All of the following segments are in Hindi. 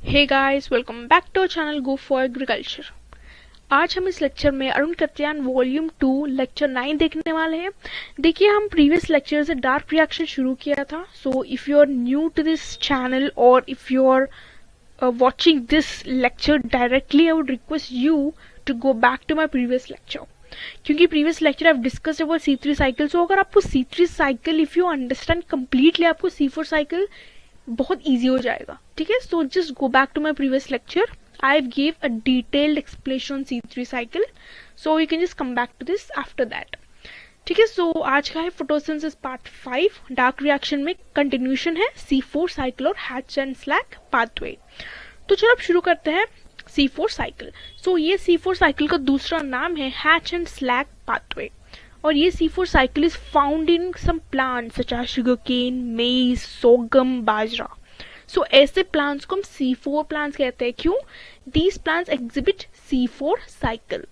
Hey guys, welcome back to channel go for agriculture. आज हम इस लेक्चर में अरुण कत्यायन वॉल्यूम 2 लेक्चर 9 देखने वाले हैं। देखिए, हम प्रीवियस लेक्चर से डार्क रिएक्शन शुरू किया था। So if you are new to this channel और if you are watching this lecture directly, I would request you to go back to my previous lecture. क्योंकि previous lecture I've discussed about C3 cycle. So अगर आपको C3 cycle if you understand completely, आपको C4 cycle बहुत easy हो जाएगा, ठीक है? So just go back to my previous lecture. I gave a detailed explanation on C3 cycle. So you can just come back to this after that. ठीक है, सो आज का है फोटोसिंथेसिस पार्ट 5। डार्क रिएक्शन में कंटिन्यूशन है C4 साइकिल और हैच एंड स्लैक पाथवे। तो चलो अब शुरू करते हैं C4 साइकिल। सो ये C4 साइकिल का दूसरा नाम है हैच एंड स्लैक पाथवे, और ये C4 cycle is found in some plants such as sugar cane, maize, sorghum, बाजरा। सो ऐसे प्लांट्स को हम C4 प्लांट्स कहते हैं। क्यों? These plants exhibit C4 cycle.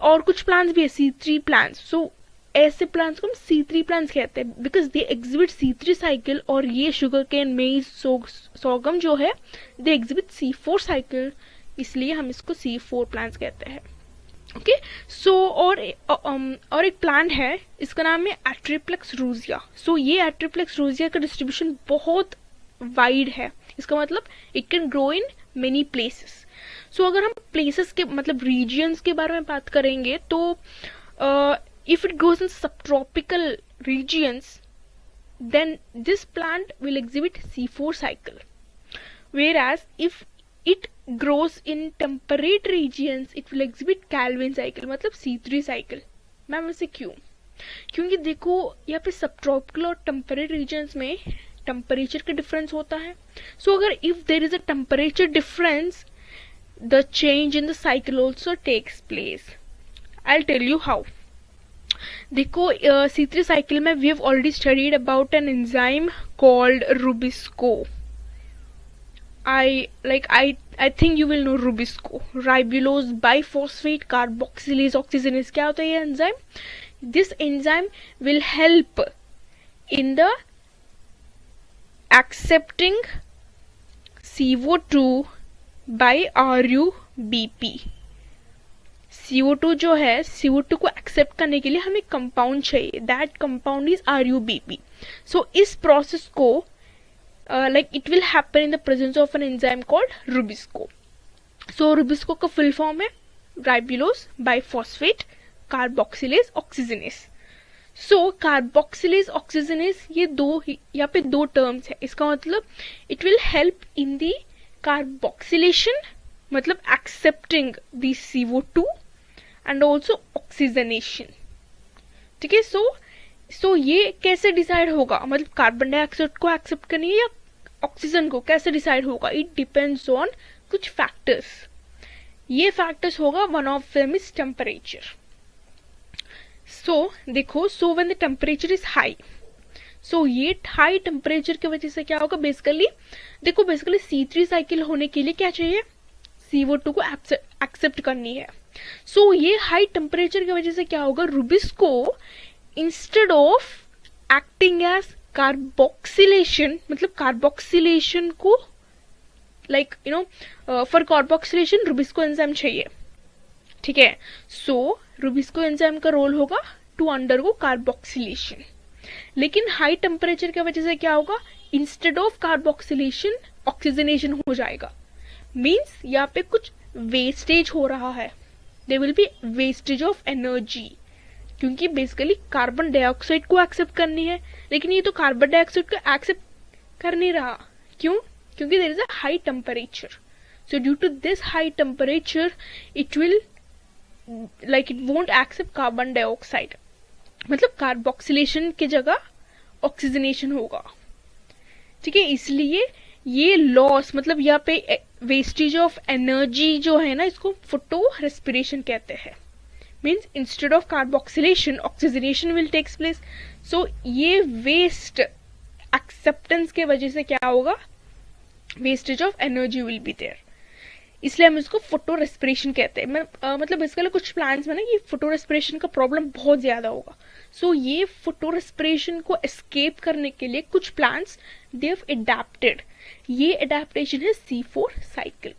और कुछ प्लांट्स भी है C3 प्लांट्स। सो ऐसे प्लांट्स को हम C3 प्लांट्स कहते हैं because they exhibit C3 cycle. और ये शुगर केन, मेज, सोगम जो है दे एग्जिबिट C4 साइकिल, इसलिए हम इसको C4 प्लांट्स कहते हैं। ओके, सो और एक प्लांट है, इसका नाम है एट्रिप्लेक्स रूजिया। सो ये एट्रिप्लेक्स रूजिया का डिस्ट्रीब्यूशन बहुत वाइड है। इसका मतलब it can grow in many places. So अगर हम प्लेसेस के मतलब रीजियंस के बारे में बात करेंगे तो if it grows in subtropical regions then this plant will exhibit C4 cycle, whereas if it grows in temperate regions it will exhibit Calvin cycle, मतलब C3 साइकिल। मैम वैसे क्यों? क्योंकि देखो यहाँ पे सब ट्रॉपिकल और टेम्परेट रीजन्स में टेम्परेचर का डिफरेंस होता है। सो अगर if there is a temperature difference, the change in the cycle also takes place. I'll tell you how. देखो C3 cycle में we have already studied about an enzyme called Rubisco. I think you will know Rubisco. Ribulose biphosphate carboxylase oxygenase. क्या होता है ये enzyme? This enzyme will help in the accepting CO2 by RUBP। CO2 जो है, CO2 को एक्सेप्ट करने के लिए हमें कंपाउंड चाहिए, that compound is RUBP। So इस प्रोसेस को it will happen in the presence of an enzyme called rubisco. So rubisco का फुल फॉर्म है ribulose bisphosphate carboxylase oxygenase. So carboxylase oxygenase ये यहाँ पे दो टर्म्स है। इसका मतलब it will help in the carboxylation, मतलब accepting the CO2 and also oxygenation. ठीक है, सो ये कैसे डिसाइड होगा, मतलब कार्बन डाइऑक्साइड को एक्सेप्ट करनी है या ऑक्सीजन को, कैसे डिसाइड होगा? इट डिपेंड्स ऑन कुछ फैक्टर्स। ये फैक्टर्स होगा, one of them is temperature. So देखो, so when the temperature is high, so ये हाई टेम्परेचर की वजह से क्या होगा, बेसिकली C3 साइकिल होने के लिए क्या चाहिए, CO2 को एक्सेप्ट करनी है। सो ये हाई टेम्परेचर की वजह से क्या होगा, rubisco instead of acting as carboxylation, मतलब कार्बोक्सिलेशन को फॉर कार्बोक्सिलेशन रुबिस्को एंजाइम चाहिए। ठीक है, सो रुबिस्को एंजाइम का रोल होगा टू अंडरगो कार्बोक्सिलेशन। लेकिन हाई टेम्परेचर की वजह से क्या होगा, इंस्टेड ऑफ कार्बोक्सिलेशन ऑक्सीजनेशन हो जाएगा। मीन्स यहाँ पे कुछ वेस्टेज हो रहा है, there will be wastage of energy, क्योंकि बेसिकली कार्बन डाइऑक्साइड को एक्सेप्ट करनी है, लेकिन ये तो कार्बन डाइऑक्साइड को एक्सेप्ट कर नहीं रहा। क्यों? क्योंकि there is a high temperature. So due to this high temperature it won't accept carbon dioxide, मतलब कार्बोक्सिलेशन की जगह ऑक्सीजनेशन होगा। ठीक है, इसलिए ये लॉस, मतलब यहाँ पे वेस्टेज ऑफ एनर्जी जो है ना, इसको फोटो रेस्पिरेशन कहते हैं। Means instead of carboxylation oxygenation will takes place. So ये वेस्ट एक्सेप्टेंस के वजह से क्या होगा, wastage of energy will be there. इसलिए हम इसको फोटो रेस्पिरेशन कहते हैं। मतलब इसके लिए कुछ प्लांट्स में ना ये फोटो रेस्पिरेशन का प्रॉब्लम बहुत ज्यादा होगा। सो ये फोटो रेस्पिरेशन को एस्केप करने के लिए कुछ प्लांट्स दे हैव एडेप्टेड, ये एडेप्टेशन है C4 साइकिल।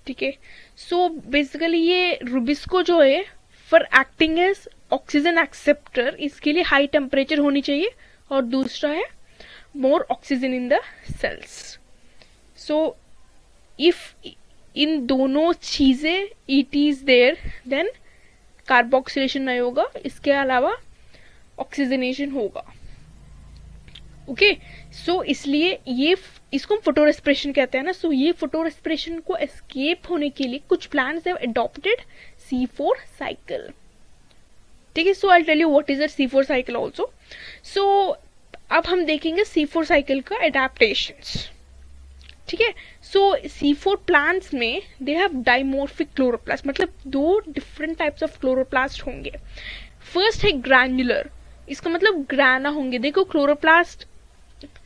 ठीक है, सो बेसिकली ये रुबिस्को जो है for acting as oxygen acceptor, इसके लिए हाई टेम्परेचर होनी चाहिए, और दूसरा है more oxygen in the cells. So if इन दोनों चीजें it is there then carboxylation नहीं होगा, इसके अलावा ऑक्सीजनेशन होगा। ओके, सो इसलिए ये इसको हम फोटो रेस्पिरेशन कहते हैं ना। सो ये फोटो रेस्पिरेशन को एस्केप होने के लिए कुछ plants have adopted C4 cycle. ठीक है, so I tell you what is that C4 cycle also. So अब हम देखेंगे C4 साइकिल का एडेप्टेशंस। ठीक है, सो C4 प्लांट्स में दे हैव डाइमॉर्फिक क्लोरोप्लास्ट, मतलब दो डिफरेंट टाइप्स ऑफ क्लोरोप्लास्ट होंगे। फर्स्ट है ग्रैन्युलर, इसका मतलब ग्राना होंगे। देखो chloroplast,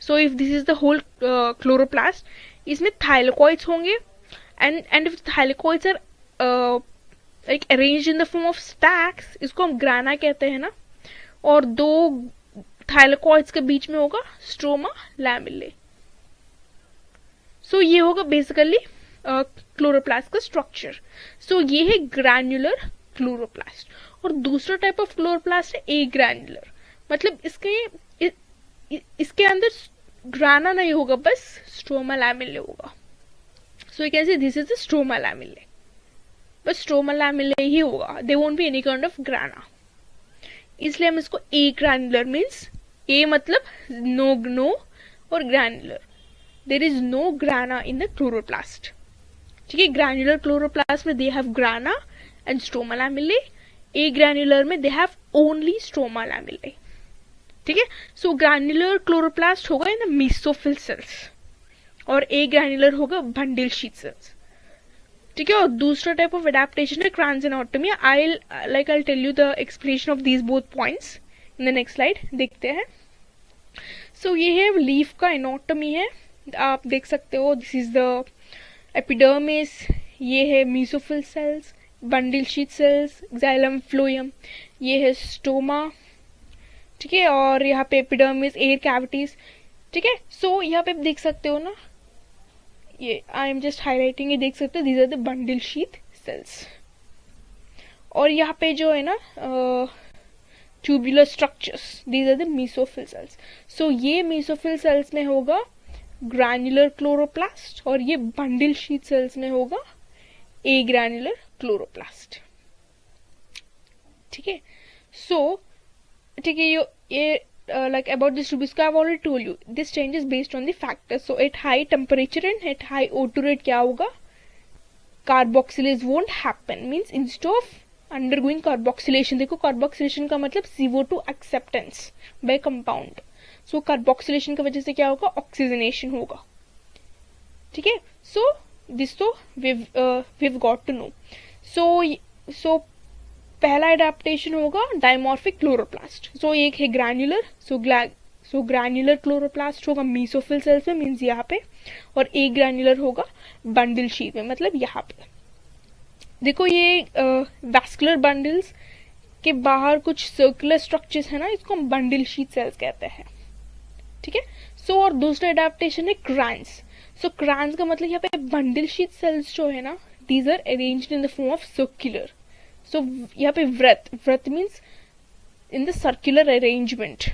so if this is the whole chloroplast, इसमें थाइलेकोइड्स होंगे, and if thylakoids are like arranged in the form of stacks, इसको हम ग्राना कहते हैं ना। और दो थाइलेकोइड्स के बीच में होगा स्ट्रोमा लैमेले। सो ये होगा बेसिकली क्लोरोप्लास्ट का स्ट्रक्चर। सो ये है ग्रैन्युलर क्लोरोप्लास्ट। और दूसरा टाइप ऑफ क्लोरोप्लास्ट है ए ग्रैन्युलर, मतलब इसके अंदर ग्राना नहीं होगा, बस स्ट्रोमा लैमेले होगा। So you can say this is the stroma lamellae, बस स्ट्रोमा लैमेले ही होगा, they won't be any kind of grana. इसलिए हम इसको ए ग्रैन्युलर मीन्स ए मतलब नो और granular, there is no grana in the chloroplast. ठीक है, ग्रैन्युलर क्लोरोप्लास्ट में they have grana and stroma lamellae, agranular में they have only stroma lamellae. ठीक है, सो ग्रैन्युलर क्लोरोप्लास्ट होगा इन द मेसोफिल सेल्स और ए ग्रैन्युलर होगा बंडल शीट सेल्स। ठीक है, और दूसरा टाइप ऑफ एडेप्टेशन है Kranz anatomy. I tell you the explanation of these both points in the next slide. देखते हैं। सो ये है लीफ का एनाटॉमी है, आप देख सकते हो। दिस इज द एपिडर्मिस, ये है mesophyll cells, bundle sheath cells, xylem phloem, ये है स्टोमा। ठीक है, और यहाँ पे एपिडर्मिस, एयर कैविटीज। ठीक है, सो यहाँ पे देख सकते हो ना, ये आई एम जस्ट हाईलाइटिंग, ये देख सकते हो these are the bundle sheet cells. और यहाँ पे जो है ना tubular structures, these are the mesophyll cells. So ये मेसोफिल सेल्स में होगा ग्रैन्युलर क्लोरोप्लास्ट और ये बंडल शीट सेल्स में होगा ए ग्रैन्युलर क्लोरोप्लास्ट। ठीक है, सो ठीक है, ये like about this Rubisco, I've already told you this change is based on the factors. So at high temperature and at high O2 rate क्या होगा, carboxylase won't happen, means instead of undergoing carboxylation, देखो carboxylation का मतलब CO2 acceptance by compound, so carboxylation की वजह से क्या होगा, oxygenation होगा। ठीक है, so this तो we've got to know. So पहला एडेप्टेशन होगा डाइमॉर्फिक क्लोरोप्लास्ट। सो एक है ग्रैन्युलर, सो ग्रैन्युलर क्लोरोप्लास्ट होगा मेसोफिल सेल्स में, मीन्स यहाँ पे, और ए ग्रैन्युलर होगा बंडल शीट में, मतलब यहाँ पे। देखो ये वैस्कुलर बंडल्स के बाहर कुछ सर्कुलर स्ट्रक्चर्स है ना, इसको हम बंडल शीट सेल्स कहते हैं। ठीक है, सो और दूसरा एडेप्टेशन है क्रांस। सो क्रांस का मतलब यहाँ पे बंडल शीट सेल्स जो है ना, these are arranged in the form of circular. So यहाँ पे whorl means in the circular arrangement.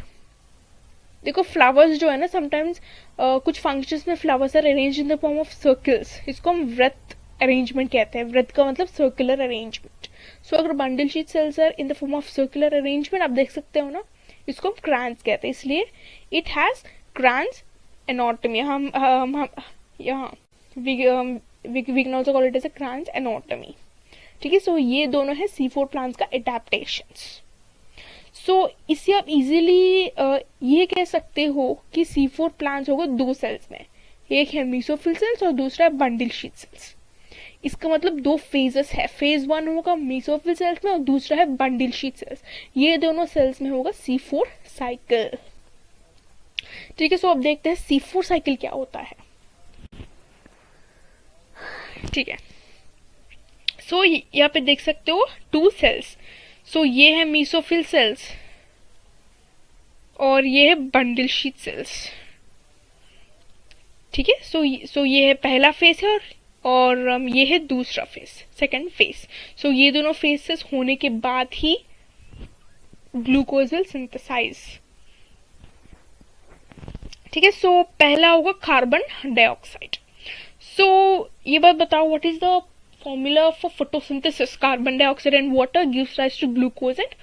देखो फ्लावर्स जो है ना, समटाइम्स कुछ फंक्शंस में flowers are arranged in the form of circles, इसको हम व्रत अरेंजमेंट कहते हैं। व्रत का मतलब सर्कुलर अरेंजमेंट। सो अगर bundle sheet cells are in the form of circular arrangement, आप देख सकते हो ना, इसको हम क्रांस कहते हैं, इसलिए इट हैज क्रांस एनाटॉमी। हम यहाँ we can also call it as a Kranz anatomy. ठीक है, सो ये दोनों है C4 प्लांट्स का एडेप्टेशंस। सो इससे आप इजीली ये कह सकते हो कि C4 प्लांट्स होगा दो सेल्स में, एक है मेसोफिल सेल्स और दूसरा है बंडल शीट सेल्स। इसका मतलब दो फेजेस है, फेज 1 होगा मेसोफिल सेल्स में और दूसरा है बंडल शीट सेल्स। ये दोनों सेल्स में होगा C4 साइकिल। ठीक है, सो अब देखते हैं C4 साइकिल क्या होता है। ठीक है। सो यहाँ पे देख सकते हो 2 सेल्स। सो ये है मीसोफिल सेल्स और ये है बंडल शीट सेल्स। ठीक है। सो ये है पहला फेस है और ये है दूसरा फेस, सेकंड फेस। सो ये दोनों फेसेस होने के बाद ही ग्लूकोज विल सिंथेसाइज। ठीक है। सो पहला होगा कार्बन डाइऑक्साइड। सो ये बात बताओ, what is the formula for photosynthesis? Carbon dioxide and water gives rise to glucose and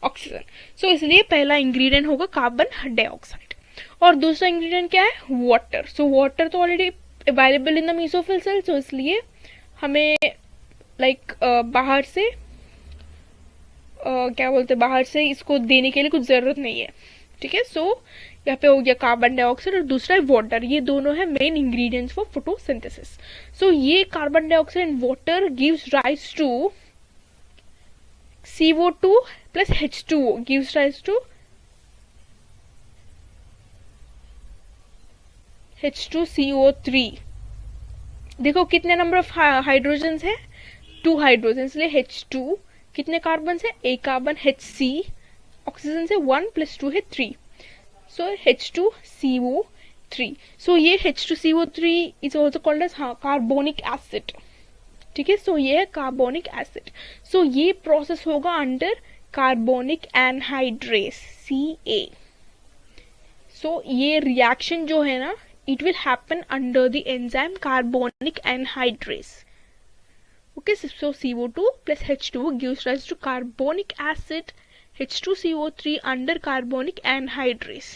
oxygen. So इसलिए पहला इंग्रेडिएंट होगा कार्बन डाइऑक्साइड और दूसरा इंग्रेडिएंट क्या है? वाटर। सो वाटर तो already available in the mesophyll cell, so इसलिए हमें बाहर से क्या बोलते हैं, बाहर से इसको देने के लिए कुछ जरूरत नहीं है। ठीक है। सो यहाँ पे हो गया कार्बन डाइऑक्साइड और दूसरा है वाटर। ये दोनों है main ingredients for photosynthesis. So ये carbon dioxide and water gives rise to CO2 plus H2O gives rise to H2CO3। देखो कितने नंबर ऑफ हाइड्रोजन है? 2 हाइड्रोजन, इसलिए H2। कितने कार्बन है? एक कार्बन HC। ऑक्सीजन से 1 + 2 है 3। सो H2CO3। सो ये H2CO3 is also called as carbonic acid. ठीक है। सो ये है कार्बोनिक एसिड। सो ये प्रोसेस होगा अंडर कार्बोनिक एनहाइड्रेस Ca। सो ये रिएक्शन जो है ना, it will happen under the enzyme carbonic anhydrase. Okay. So CO2 plus H2O gives rise to carbonic acid H2CO3 under carbonic anhydrase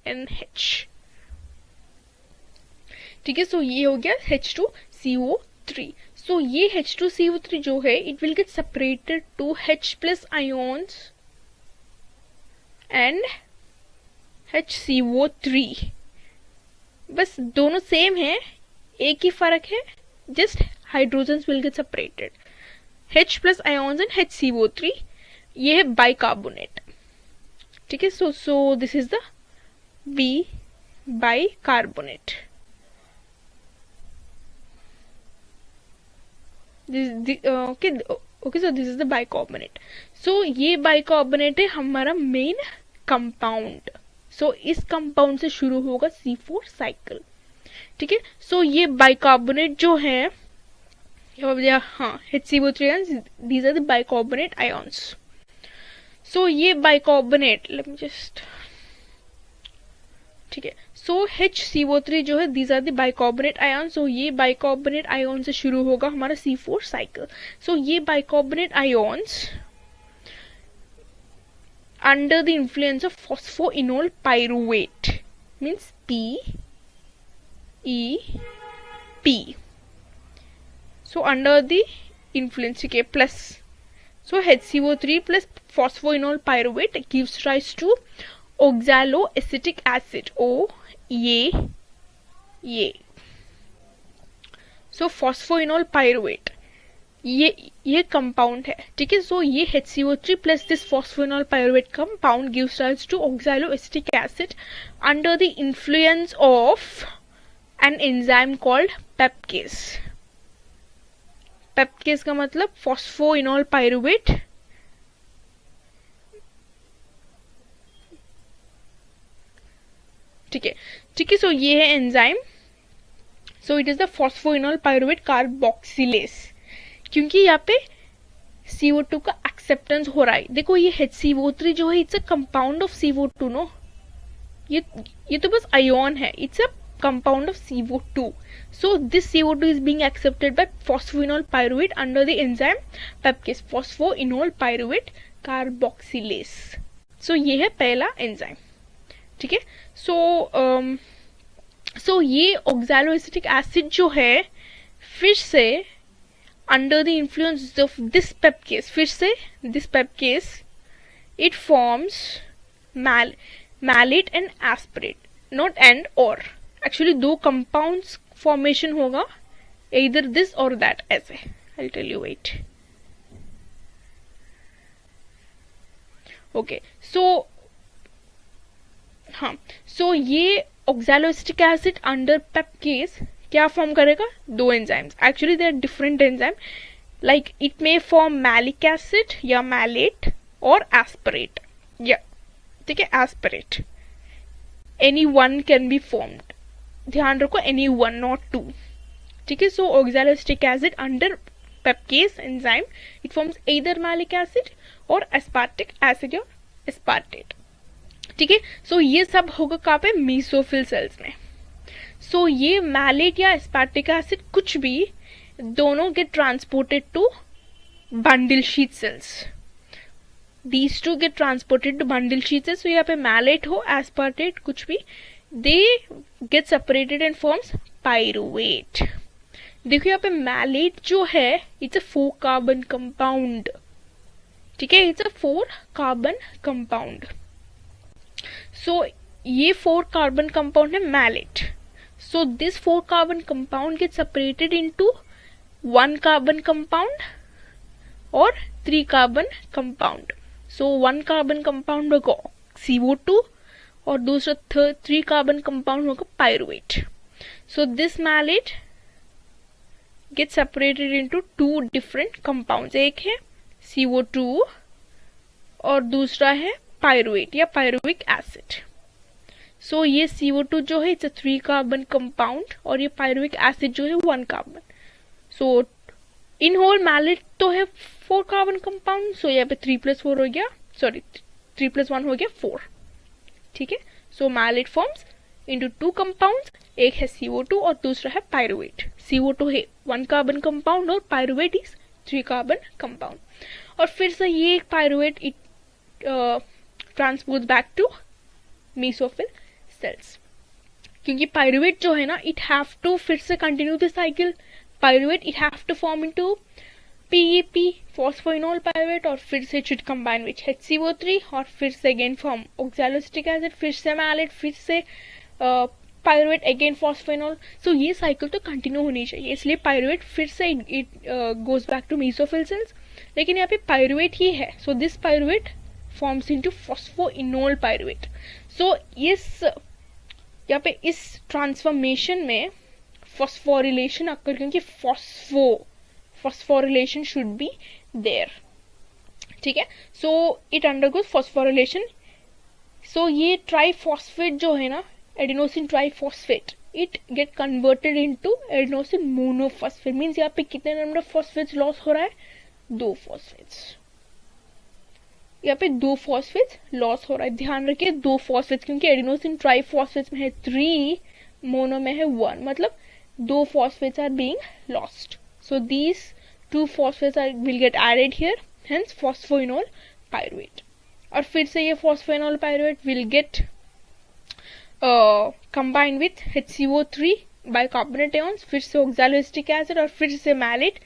NH। ठीक है। सो ये हो गया H2CO3। सो ये H2CO3 जो है, it will get separated to H+ ions and HCO3। बस दोनों सेम है, एक ही फर्क है, just hydrogens will get separated. H+ ions and HCO3, ये है बाइकार्बोनेट। ठीक है। So this is the B bicarbonate. Okay. So this is the bicarbonate. So ये बाइकार्बोनेट है हमारा मेन कंपाउंड। सो इस कंपाउंड से शुरू होगा C4 साइकिल। ठीक है। सो ये बाइकार्बोनेट जो है, HCO3 ions, these are the bicarbonate ions। सो ये बाइकार्बोनेट, लेट मी जस्ट, ठीक है। सो HCO3 जो है, these are the bicarbonate ions। सो ये बाइकार्बोनेट आयन से शुरू होगा हमारा C4 साइकिल। सो ये bicarbonate ions under the influence of phosphoenol pyruvate means PEP। So under the influence, ठीक है, plus so HCO3 plus phosphoenol pyruvate gives rise to oxaloacetic acid। ये so phosphoenol pyruvate ये कंपाउंड है। ठीक है। सो ये HCO3 plus this phosphoenol pyruvate compound gives rise to oxaloacetic acid under the influence of an enzyme called pepcase. Pepcase का मतलब फॉस्फोइनॉल पायरुवेट। ठीक है। ठीक है। सो ये है enzyme. So it is the phosphoenol pyruvate carboxylase. क्योंकि यहाँ पे CO2 का एक्सेप्टेंस हो रहा है। देखो ये HCO3 जो है, it's a compound of CO2 no. ये तो बस आयोन है, it's a compound of CO2। So this CO2 is being accepted by phosphoenol pyruvate under the enzyme pepcase, phosphoenol pyruvate carboxylase. So ये है पहला एंजाइम। ठीक है। सो ये ऑक्सैलोएसिटिक एसिड जो है, फिर से under the influence of this pepcase, फिर से this pepcase, it forms malate and aspirate, not and or। actually दो compounds formation होगा, either this or that, ऐसे। I'll tell you, wait। okay, so ये oxaloacetic acid under pepcase क्या फॉर्म करेगा? दो enzymes. Actually they are different enzyme. Like it may form malic acid या मैलेट और एस्पिरेट. या ठीक है, aspirate. Any one can be formed. ध्यान रखो, एनी वन, नॉट टू. ठीक है. So oxaloacetic acid under pepcase enzyme it forms either malic acid और एस्पार्टिक एसिड और एस्पार्टेट. ठीक है. सो ये सब होगा कहाँ पे? मीसोफिल सेल्स में. सो ये मैलेट या एस्पार्टिक एसिड कुछ भी दोनों get transported to bundle sheet cells. These two get transported to bundle sheet cells. So यहाँ पे मैलेट हो, एस्पार्टेट कुछ भी, they get separated and forms pyruvate. देखो यहाँ पे मैलेट जो है इट्स अ 4 कार्बन कंपाउंड. ठीक है, it's a 4 carbon compound. So ये 4 कार्बन कंपाउंड है malate. So this 4 carbon compound get separated into 1 carbon compound और 3 carbon compound. So 1 carbon compound होगा CO2 और दूसरा 3 कार्बन कंपाउंड होगा pyruvate. So this malate get separated into 2 different compounds. एक है CO2 और दूसरा है पायरुवेट या पायरुविक एसिड. सो ये CO2 जो है इट्स 3 कार्बन कंपाउंड और ये पायरुविक एसिड जो है 1 carbon. So in whole malate तो है 4 कार्बन कंपाउंड. सो यहाँ पे 3+4 हो गया, सॉरी 3+1 हो गया 4. ठीक है. सो मैलेट फॉर्म्स इनटू 2 कंपाउंड्स. एक है CO2 और दूसरा है पायरुवेट. CO2 है 1 कार्बन कंपाउंड और पायरुवेट इज 3 कार्बन कंपाउंड. और फिर से ये pyruvate it transport back to mesophyll cells. क्योंकि पायरुवेट जो है ना इट हैव टू फिर से continue the cycle. Pyruvate it have to form into PEP phosphoenol pyruvate और फिर से it should combine with HCO3 और फिर से अगेन फॉर्म oxaloacetic acid, फिर से मैलेट, फिर से पायरुवेट अगेन फॉस्फोइनोल. सो ये साइकिल तो कंटिन्यू होनी चाहिए. इसलिए पायरुवेट फिर से it goes back to mesophyll cells. लेकिन यहाँ पे पायरुवेट ही है. So this pyruvate forms into phosphoenol pyruvate. So इस यहाँ पे इस ट्रांसफॉर्मेशन में फॉस्फोरिलेशन अक्कर, क्योंकि फॉस्फोरिलेशन शुड बी देयर. ठीक है. So it undergoes phosphorylation. So ये ट्राइफॉस्फेट जो है ना, adenosine triphosphate, it get converted into adenosine monophosphate. Means यहाँ पे कितने नंबर ऑफ फॉस्फेट्स लॉस हो रहा है? 2 फॉस्फेट्स. यहाँ पे 2 फॉस्फेट्स लॉस हो रहा है. ध्यान रखिए 2 फॉस्फेट्स, क्योंकि एडिनोसिन ट्राइफॉस्फेट्स में है 3, मोनो में है 1, मतलब 2 phosphates are being lost. So these 2 phosphates will get added here, hence phosphoenol pyruvate. और फिर से ये phosphoenol pyruvate will get combined with HCO3 bicarbonate ions, फिर से oxaloacetic acid और फिर से malate,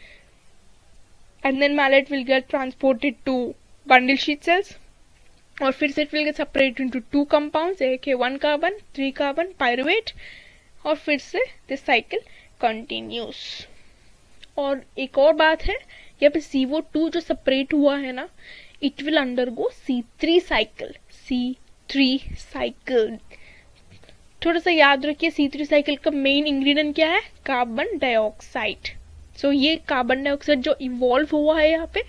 and then malate will get transported to bundle sheet cells और फिर से it will get separated into 2 compounds, एक है 1 carbon 3 carbon pyruvate और फिर से this cycle continues. और एक और बात है, यहाँ पे CO2 जो सेपरेट हुआ है ना, it will undergo C3 cycle. C3 cycle थोड़ा सा याद रखिए. C3 साइकिल का मेन इंग्रेडिएंट क्या है? Carbon dioxide. सो ये कार्बन डाइऑक्साइड जो इवॉल्व हुआ है यहाँ पे,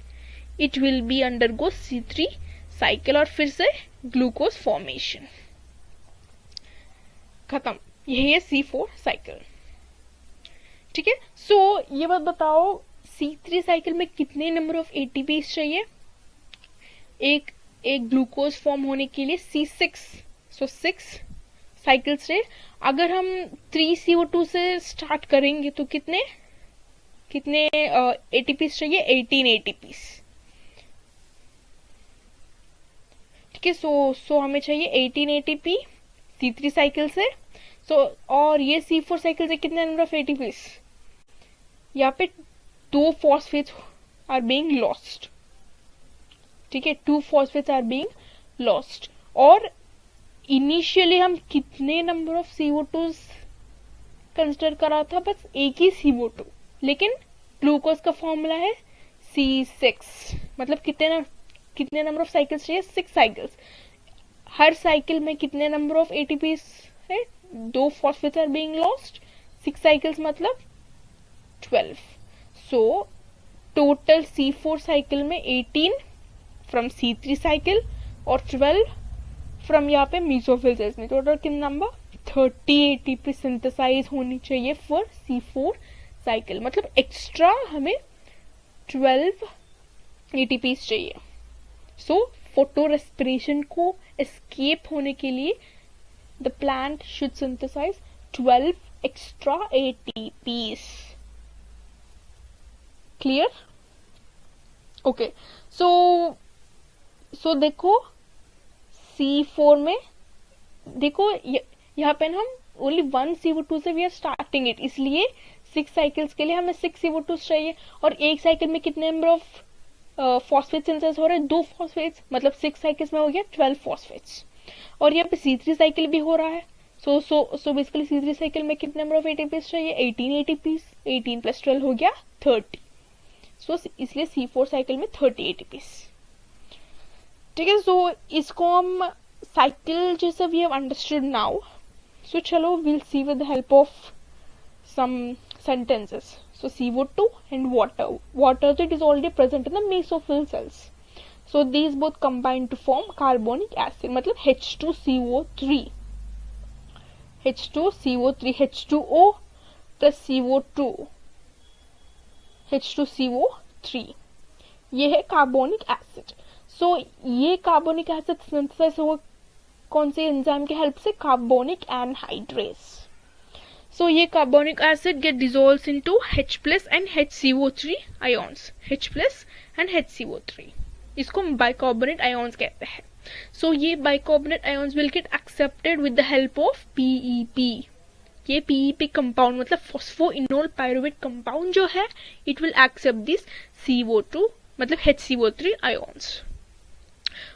it will B undergo C3 cycle और फिर से ग्लूकोज फॉर्मेशन. खत्म. यही है C4 साइकिल. ठीक है. सो ये बात बताओ, C3 साइकिल में कितने नंबर ऑफ ATPs चाहिए एक ग्लूकोज फॉर्म होने के लिए? C6. सो 6 साइकिल्स रहे. अगर हम 3 CO2 से स्टार्ट करेंगे तो कितने ATPs चाहिए? 18 ATPs. ठीक है. सो हमें चाहिए 18 ATP C3 साइकिल से. और ये C4 साइकिल से कितने नंबर ऑफ ATPs? यहाँ पे 2 फॉस्फेट्स आर बीइंग लॉस्ट. ठीक है. 2 फॉस्फेट्स आर बीइंग लॉस्ट. और इनिशियली हम कितने नंबर ऑफ CO2 कंसिडर करा था? बस एक ही CO2. लेकिन ग्लूकोज का फॉर्मूला है C6. मतलब कितने नंबर ऑफ साइकिल्स चाहिए? 6 साइकिल्स. हर साइकिल में कितने नंबर ऑफ ATPs है? 2 phosphates are being lost. 6 cycles मतलब 12. सो टोटल C4 साइकिल में 18 फ्रॉम C3 साइकिल और 12 फ्रॉम यहाँ पे मेसोफिल सेल्स में. टोटल कितना नंबर 30 ATP सिंथेसाइज होनी चाहिए फॉर C4 साइकिल. मतलब एक्स्ट्रा हमें 12 ATPs चाहिए. सो फोटो रेस्पिरेशन को एस्केप होने के लिए the plant should synthesize 12 extra ATPs. Clear? Okay. So देखो C4 में देखो यहाँ पे हम ओनली 1 CO2 से वी आर स्टार्टिंग इट, इसलिए 6 साइकिल्स के लिए हमें 6 CO2 चाहिए. और एक साइकिल में कितने नंबर ऑफ फॉस्फेट सिंथेसिस हो रहे हैं? 2 फॉस्फेट्स. मतलब 6 साइकिल्स में हो गया 12 फॉस्फेट्स. और यहाँ पे C3 साइकिल भी हो रहा है. सो बेसिकली C3 साइकिल में कितने नंबर ऑफ ATPs चाहिए? 18 ATPs. 18 प्लस 12 हो गया 30. सो इसलिए C4 साइकिल में 30 ATPs. ठीक है. सो इसको हम साइकिल जैसे वी हैव अंडरस्टूड नाउ. सो चलो we'll see with the help of some sentences. So CO2 and water. Water that is already present in the mesophyll cells. So these both combine to form carbonic acid. मतलब H2CO3. H2CO3. H2O plus CO2. H2CO3. ये है कार्बोनिक एसिड. सो ये कार्बोनिक एसिड सिंथेसाइज हो कौन से एंजाइम के हेल्प से? Carbonic anhydrase. So ये carbonic acid get dissolves into H plus and HCO3 ions. H plus and HCO3. इसको हम bicarbonate ions कहते हैं. So ये bicarbonate ions will get accepted with the help of PEP. ये PEP compound मतलब phosphoenol pyruvate compound जो है, it will accept this CO2 मतलब HCO3 ions.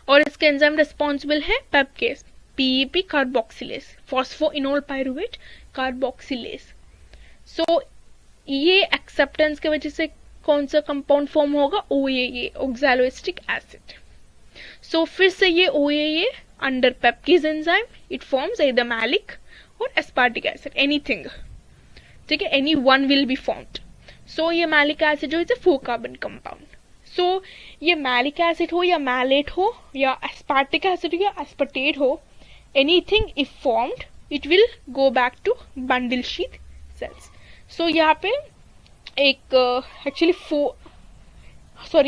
और इसके एंजाइम रिस्पॉन्सिबल है pepcase, PEP carboxylase, phosphoenol pyruvate carboxylase. So ये एक्सेप्टेंस की वजह से कौन सा कंपाउंड फॉर्म होगा? OAA, oxaloacetic acid. सो फिर से ये OAA under pepcase enzyme it forms either malic और एस्पार्टिक एसिड, एनीथिंग. ठीक है, any one will be formed. So ये मैलिक एसिड जो है 4 कार्बन कंपाउंड. सो ये मैलिक एसिड हो या मैलेट हो या एस्पार्टिक एसिड या एस्पार्टेट हो, anything if formed it will go back to bundle sheath cells. So यहाँ पे एक एक्चुअली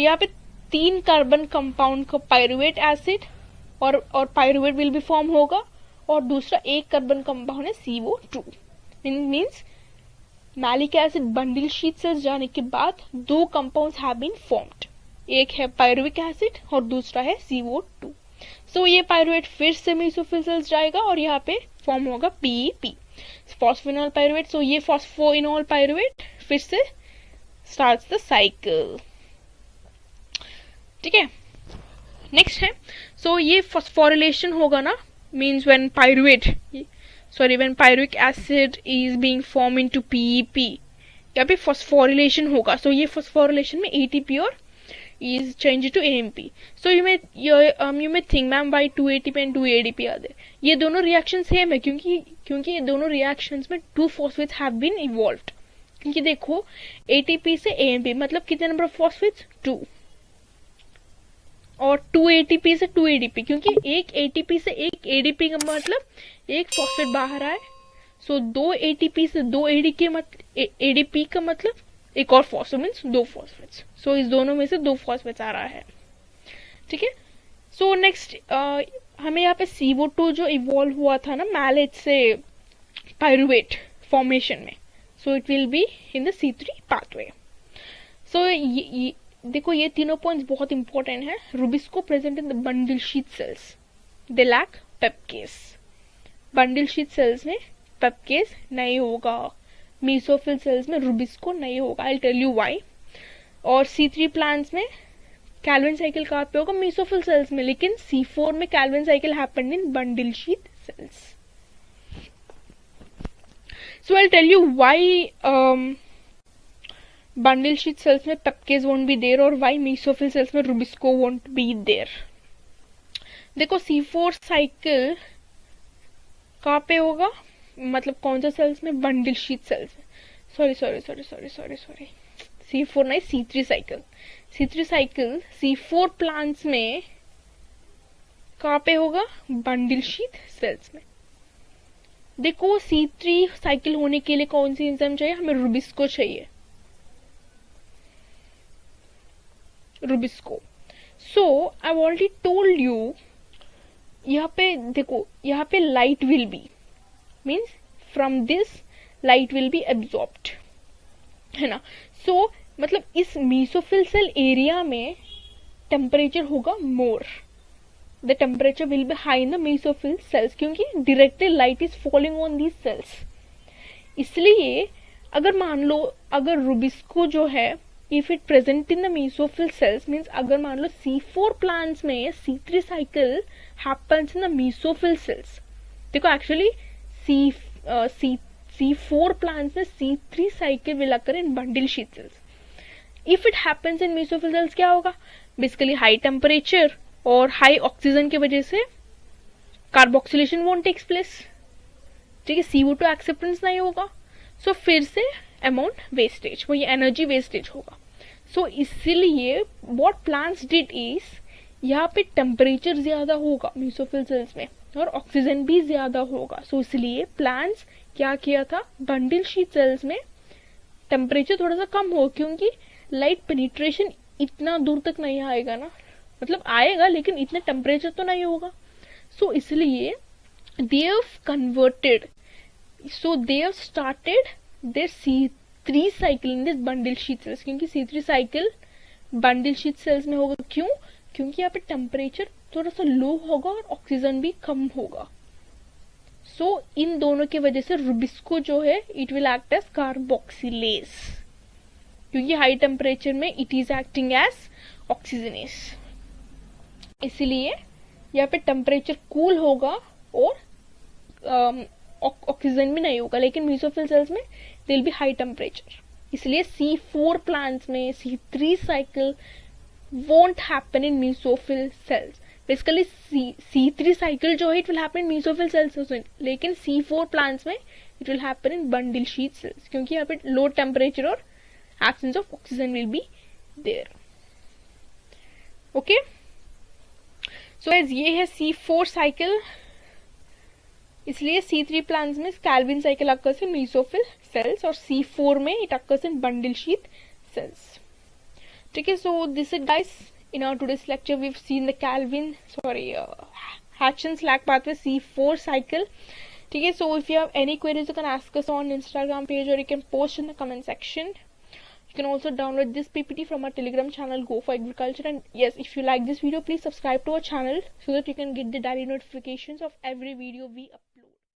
यहाँ पे 3 कार्बन कंपाउंड का पायरुवेट एसिड और पायरुवेट विल भी फॉर्म होगा, और दूसरा 1 कार्बन कंपाउंड है CO2. Means malic acid bundle sheath cells जाने के बाद 2 कंपाउंड्स हैव बीन फॉर्म्ड. एक है पायरुविक एसिड और दूसरा है CO2. सो ये पायरुवेट फिर से मेसोफिल सेल्स जाएगा और यहाँ पे फॉर्म होगा PEP, फॉस्फोइनोल पायरुवेट. सो ये फॉस्फोइनोल पायरुवेट फिर से स्टार्ट्स द साइकिल. ठीक है, नेक्स्ट है. सो ये फॉस्फोरिलेशन होगा ना, means when pyruvic acid is being form into PEP, यहाँ पे फॉस्फोरिलेशन होगा. सो ये फॉस्फोरिलेशन में ATP और is changed to AMP. So you may think ma'am why 2 ATP and 2 ADP are there? ये दोनों रिएक्शन सेम है क्योंकि ये दोनों रिएक्शंस में 2 फॉस्फेट्स हैव बीन इवॉल्व्ड. क्योंकि देखो ATP से AMP मतलब कितने नंबर ऑफ फॉस्फेट्स? 2. और 2 ATP से 2 ADP, क्योंकि एक ATP से एक ADP का मतलब एक फॉस्फेट बाहर आए. सो 2 ATP से 2 ADP का मतलब एक और फॉस्फेट मीन्स 2 फॉस्फेट्स. सो इस दोनों में से 2 फॉस्फेट्स आ रहा है. ठीक है. सो नेक्स्ट हमें यहाँ पे CO2 जो इवॉल्व हुआ था ना मैलेट से पायरुवेट फॉर्मेशन में, so it will be in the C3 pathway. So देखो ये तीनों पॉइंट्स बहुत इंपॉर्टेंट है. Rubisco present in the bundle sheath cells, they lack pepcase. Bundle sheath cells में पेपकेस नहीं होगा, मेसोफिल सेल्स में रुबिस्को नहीं होगा. I tell you why. और C3 प्लांट्स में कैल्विन साइकिल कहाँ पे होगा? मेसोफिल सेल्स में. लेकिन C4 में Calvin cycle happened in bundle sheath cells. So I tell you why bundle sheath cells में पेपकेज वोंट बी देयर और व्हाई मेसोफिल सेल्स में रुबिस्को वोंट बी देयर. देखो C4 साइकिल कहाँ पे होगा? मतलब कौन सा सेल्स में, बंडल शीट सेल्स में, सॉरी C4 नहीं, C3 cycle, C3 cycle C4 plants में कहाँ पे होगा, बंडल शीट सेल्स में। देखो C3 साइकिल होने के लिए कौन सी एंजाइम चाहिए, हमें रुबिस्को चाहिए, rubisco. So I already told you, यहाँ पे देखो, यहाँ पे light will be, means from this light will be absorbed, है ना। सो मतलब इस मीसोफिल सेल एरिया में टेम्परेचर होगा more, the temperature will be high in the mesophyll cells, क्योंकि directly light is falling on these cells. इसलिए अगर मान लो, अगर रुबिस्को जो है, if it present in the mesophyll cells, means अगर मान लो C4 प्लांट्स में C3 cycle happens in the mesophyll cells. देखो एक्चुअली C4 प्लांट्स में C3 cycle will occur in bundle sheet cells. If it happens in mesophyll cells क्या होगा, बेसिकली हाई टेम्परेचर और हाई ऑक्सीजन की वजह से कार्बोक्सिलेशन वोंट टेक्स प्लेस, ठीक है, CO2 एक्सेप्टेंस नहीं होगा। सो फिर से अमाउंट वेस्टेज, वही एनर्जी वेस्टेज होगा। सो इसीलिए व्हाट प्लांट्स डिड इज, यहाँ पे टेम्परेचर ज्यादा होगा मीसोफिल सेल्स में और ऑक्सीजन भी ज्यादा होगा। सो इसलिए प्लांट्स क्या किया था, बंडल शीट सेल्स में टेम्परेचर थोड़ा सा कम हो, क्योंकि लाइट पेनिट्रेशन इतना दूर तक नहीं आएगा ना, मतलब आएगा लेकिन इतना टेम्परेचर तो नहीं होगा। सो इसलिए they have converted, so they have started their C3 cycle in this bundle sheet cells, क्योंकि C3 cycle bundle sheath cells में होगा। क्यों, क्योंकि यहाँ पे टेम्परेचर थोड़ा सा लो होगा और ऑक्सीजन भी कम होगा। सो इन दोनों की वजह से रुबिस्को जो है, it will act as carboxylase, क्योंकि हाई टेम्परेचर में it is acting as oxygenase. इसलिए यहाँ पे टेम्परेचर कूल होगा और ऑक्सीजन भी नहीं होगा, लेकिन मीसोफिल सेल्स में दिल बी हाई टेम्परेचर। इसलिए C4 प्लांट्स में C3 cycle won't happen in mesophyll cells. Basically C3 cycle जो है it will happen in mesophyll cells, लेकिन C4 प्लांट्स में it will happen in bundle sheet cells, क्योंकि यहाँ पे लो टेम्परेचर और absence of oxygen will be there. Okay, so ये है C4 साइकिल। इसलिए C3 प्लांट्स में Calvin cycle occurs in mesophyll cells और C4 में it occurs in bundle sheet cells. ठीक है, so this is guys, in our today's lecture we have seen the Calvin Hatch-Slack pathway C4 cycle. ठीक है, so if you have any queries you can ask us on Instagram page or you can post in the comment section. You can also download this PPT from our Telegram channel Go for Agriculture. And yes, if you like this video, please subscribe to our channel so that you can get the daily notifications of every video we upload.